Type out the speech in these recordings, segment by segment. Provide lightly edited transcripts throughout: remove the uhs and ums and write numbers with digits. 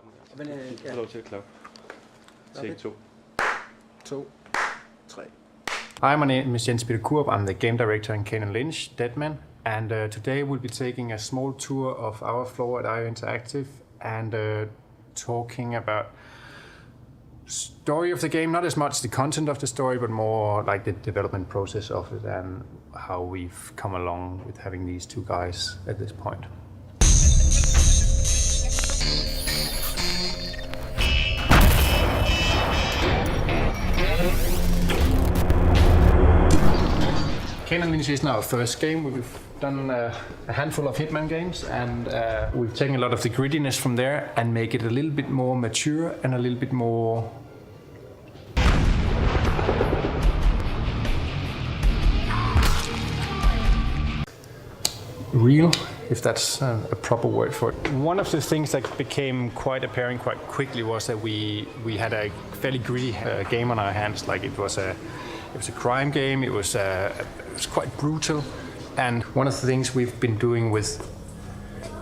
klappen der. Men, ja. Lov til at klappe. Take 2. 2, 3. Hi, my name is Jens Peter Kurb. I'm the game director in Kane Lynch, Deadman. And today we'll be taking a small tour of our floor at IO Interactive and talking about story of the game, not as much the content of the story, but more like the development process of it and how we've come along with having these two guys at this point. Kane Lynch isn't our first game. We've done a handful of Hitman games, and we've taken a lot of the grittiness from there and make it a little bit more mature and a little bit more real, if that's a proper word for it. One of the things that became quite apparent quite quickly was that we had a fairly gritty game on our hands. Like it was a crime game. It was quite brutal. And one of the things we've been doing with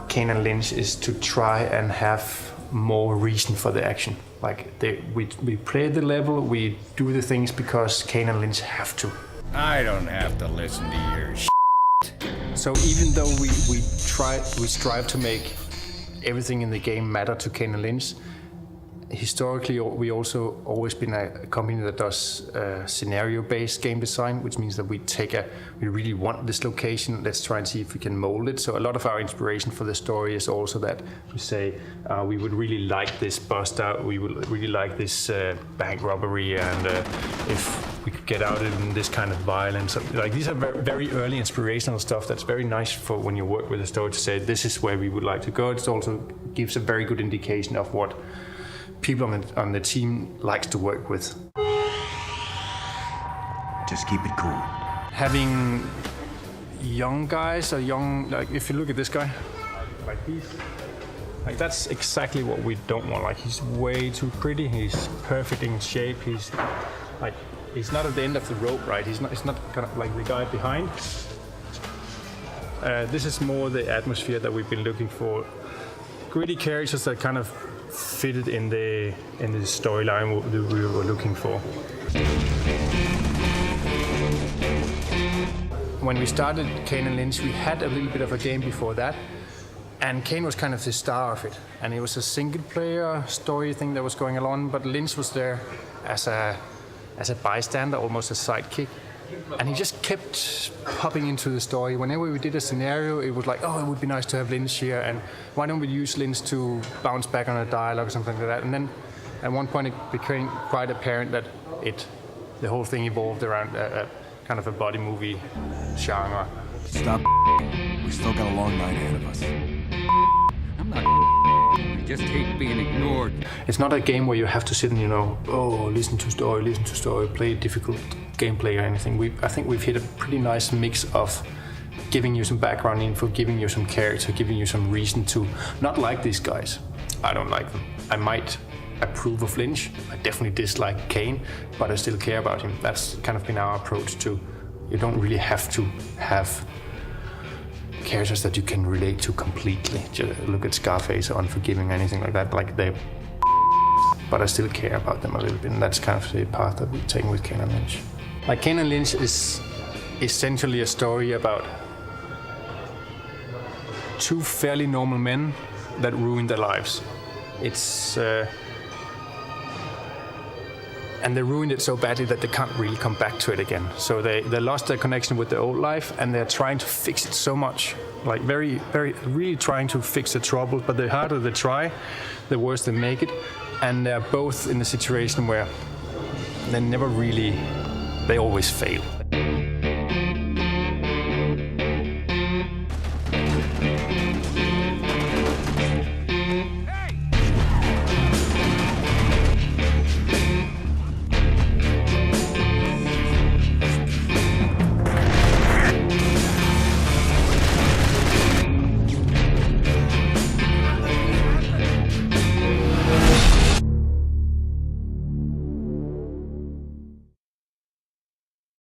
Kane Lynch is to try and have more reason for the action. Like we play the level, we do the things because Kane Lynch have to. I don't have to listen to your shit. So even though we strive to make everything in the game matter to Kane Lynch, historically we also always been a company that does scenario-based game design, which means that we really want this location, let's try and see if we can mold it. So a lot of our inspiration for the story is also that we say we would really like this bust out, we would really like this bank robbery, and if we could get out in this kind of violence. Like these are very early inspirational stuff that's very nice for when you work with a story to say this is where we would like to go. It also gives a very good indication of what people on the team likes to work with. Just keep it cool. Having young guys, like if you look at this guy, like that's exactly what we don't want. Like he's way too pretty. He's perfect in shape. He's not at the end of the rope, right? He's not kind of like the guy behind. This is more the atmosphere that we've been looking for. Gritty characters that kind of fitted in the storyline that we were looking for. When we started Kane Lynch, we had a little bit of a game before that, and Kane was kind of the star of it. And it was a single-player story thing that was going along, but Lynch was there as a bystander, almost a sidekick. And he just kept popping into the story. Whenever we did a scenario, it was like, oh, it would be nice to have Lynch here, and why don't we use Lynch to bounce back on a dialogue or something like that. And then at one point it became quite apparent that the whole thing evolved around a kind of a body movie genre. Stop. We still got a long night ahead of us. I'm not. I just hate being ignored. It's not a game where you have to sit and, listen to story, play difficult gameplay or anything. I think we've hit a pretty nice mix of giving you some background info, giving you some character, giving you some reason to not like these guys. I don't like them. I might approve of Lynch. I definitely dislike Kane, but I still care about him. That's kind of been our approach to. You don't really have to have characters that you can relate to completely. Just look at Scarface or Unforgiving or anything like that. Like they, but I still care about them a little bit, and that's kind of the path that we've taken with Kane Lynch. Like Kane Lynch is essentially a story about two fairly normal men that ruin their lives. And they ruined it so badly that they can't really come back to it again. So they lost their connection with their old life, and they're trying to fix it so much. Like really trying to fix the trouble, but the harder they try, the worse they make it. And they're both in a situation where they always fail.